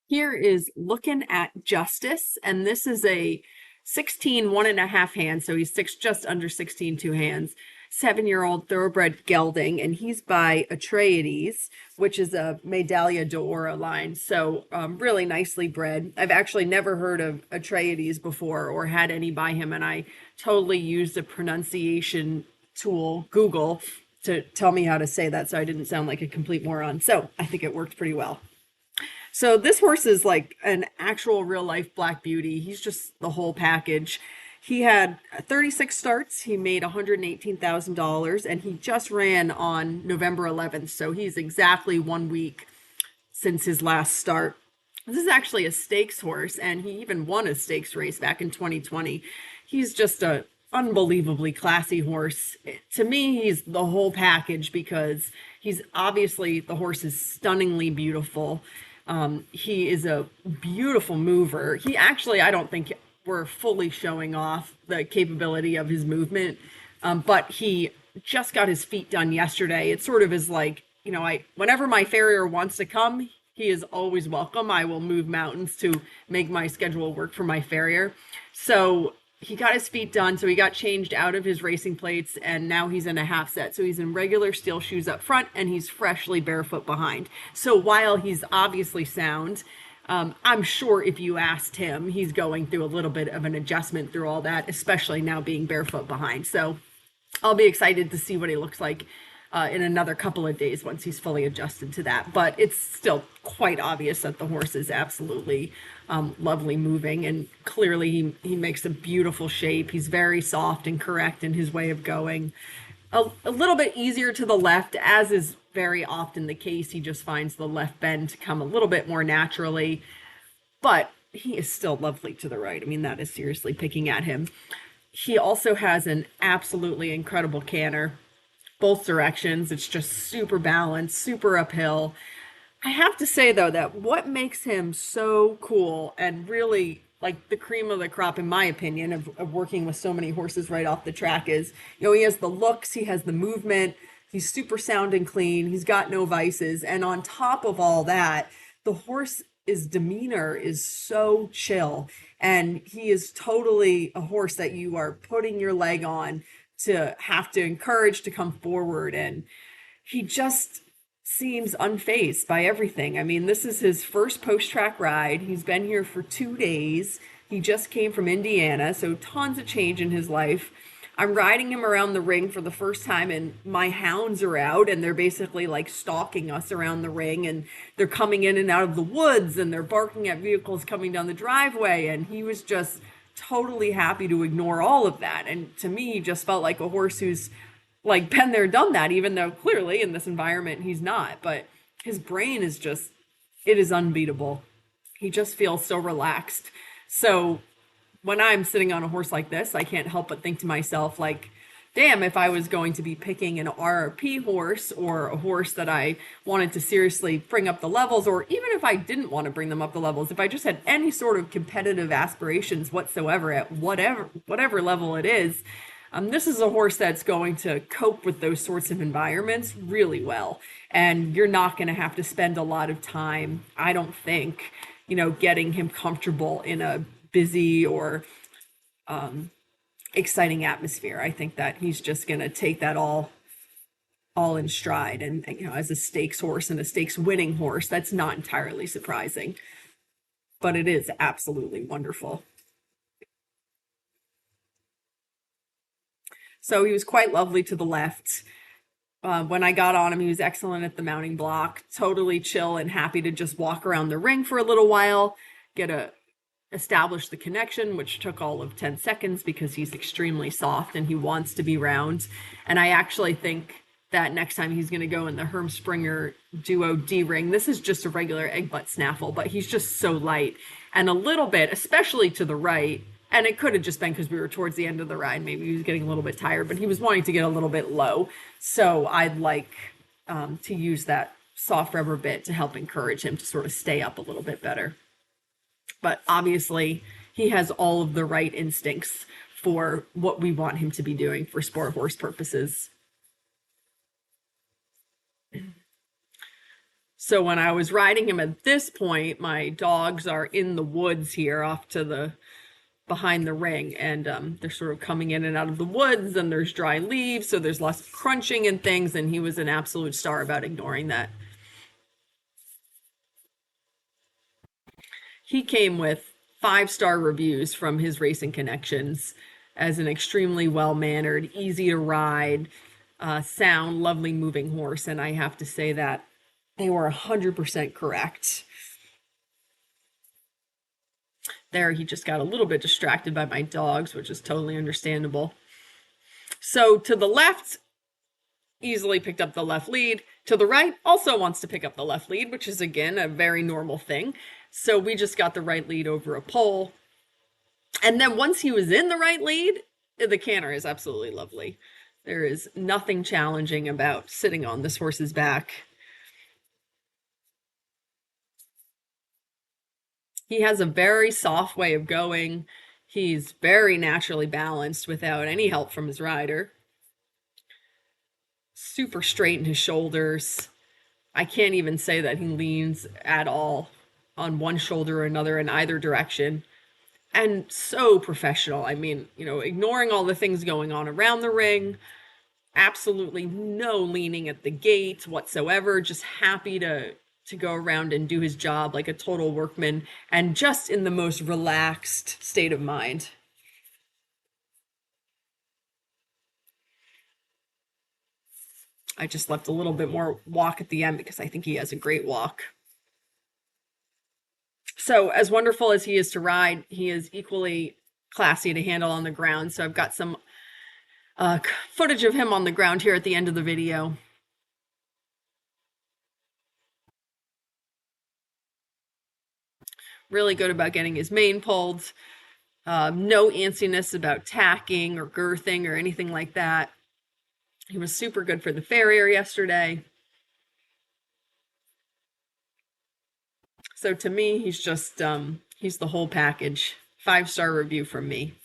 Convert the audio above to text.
Here is Lookin at Justice, and this is a 16 1.5 hands, so he's just under 16 two hands, 7-year-old thoroughbred gelding, and he's by Atreides, which is a Medaglia d'Oro line, so really nicely bred. I've actually never heard of Atreides before or had any by him, and I totally used a pronunciation tool, Google, to tell me how to say that so I didn't sound like a complete moron. So I think it worked pretty well. So this horse is like an actual real life Black Beauty. He's just the whole package. He had 36 starts. He made $118,000 and he just ran on November 11th. So he's exactly 1 week since his last start. This is actually a stakes horse and he even won a stakes race back in 2020. He's just a unbelievably classy horse. To me, he's the whole package because he's obviously, the horse is stunningly beautiful. He is a beautiful mover. He actually, I don't think we're fully showing off the capability of his movement, but he just got his feet done yesterday. It sort of is like, whenever my farrier wants to come, he is always welcome. I will move mountains to make my schedule work for my farrier. So he got his feet done, so he got changed out of his racing plates, and now he's in a half set. So he's in regular steel shoes up front, and he's freshly barefoot behind. So while he's obviously sound, I'm sure if you asked him, he's going through a little bit of an adjustment through all that, especially now being barefoot behind. So I'll be excited to see what he looks like in another couple of days once he's fully adjusted to that. But it's still quite obvious that the horse is absolutely lovely moving, and clearly he makes a beautiful shape. He's very soft and correct in his way of going. A little bit easier to the left, as is very often the case. He just finds the left bend to come a little bit more naturally, but he is still lovely to the right. I mean, that is seriously picking at him. He also has an absolutely incredible canter, both directions. It's just super balanced, super uphill. I have to say though that what makes him so cool and really like the cream of the crop, in my opinion, of working with so many horses right off the track is, he has the looks, he has the movement, he's super sound and clean, he's got no vices, and on top of all that, the his demeanor is so chill, and he is totally a horse that you are putting your leg on to have to encourage to come forward, and he just seems unfazed by everything. I mean, this is his first post-track ride. He's been here for 2 days. He just came from Indiana, so tons of change in his life. I'm riding him around the ring for the first time, and my hounds are out, and they're basically like stalking us around the ring, and they're coming in and out of the woods, and they're barking at vehicles coming down the driveway, and he was just totally happy to ignore all of that. And to me, he just felt like a horse who's like been there, done that, even though clearly in this environment he's not. But his brain is just, it is unbeatable. He just feels so relaxed. So when I'm sitting on a horse like this, I can't help but think to myself, like, damn, if I was going to be picking an RRP horse or a horse that I wanted to seriously bring up the levels, or even if I didn't want to bring them up the levels, if I just had any sort of competitive aspirations whatsoever at whatever level it is, this is a horse that's going to cope with those sorts of environments really well. And you're not going to have to spend a lot of time, I don't think, getting him comfortable in a busy or exciting atmosphere. I think that he's just going to take that all in stride. And, as a stakes horse and a stakes winning horse, that's not entirely surprising. But it is absolutely wonderful. So he was quite lovely to the left. When I got on him, he was excellent at the mounting block, totally chill and happy to just walk around the ring for a little while, establish the connection, which took all of 10 seconds because he's extremely soft and he wants to be round. And I actually think that next time he's going to go in the Herm Springer Duo D ring. This is just a regular egg butt snaffle, but he's just so light and a little bit, especially to the right. And it could have just been because we were towards the end of the ride. Maybe he was getting a little bit tired, but he was wanting to get a little bit low. So I'd like to use that soft rubber bit to help encourage him to sort of stay up a little bit better. But obviously, he has all of the right instincts for what we want him to be doing for sport horse purposes. So when I was riding him at this point, my dogs are in the woods here off to the behind the ring, and they're sort of coming in and out of the woods, and there's dry leaves, so there's lots of crunching and things, and he was an absolute star about ignoring that. He came with 5-star reviews from his racing connections as an extremely well-mannered, easy to ride, sound, lovely moving horse, and I have to say that they were 100% correct. There, he just got a little bit distracted by my dogs, which is totally understandable. So to the left, easily picked up the left lead. To the right, also wants to pick up the left lead, which is, again, a very normal thing. So we just got the right lead over a pole. And then once he was in the right lead, the canter is absolutely lovely. There is nothing challenging about sitting on this horse's back. He has a very soft way of going. He's very naturally balanced without any help from his rider. Super straight in his shoulders. I can't even say that he leans at all on one shoulder or another in either direction. And so professional. I mean, ignoring all the things going on around the ring, absolutely no leaning at the gate whatsoever, just happy to go around and do his job like a total workman, and just in the most relaxed state of mind. I just left a little bit more walk at the end because I think he has a great walk. So as wonderful as he is to ride, he is equally classy to handle on the ground. So I've got some footage of him on the ground here at the end of the video. Really good about getting his mane pulled. No antsiness about tacking or girthing or anything like that. He was super good for the farrier yesterday. So to me, he's just, he's the whole package. 5-star review from me.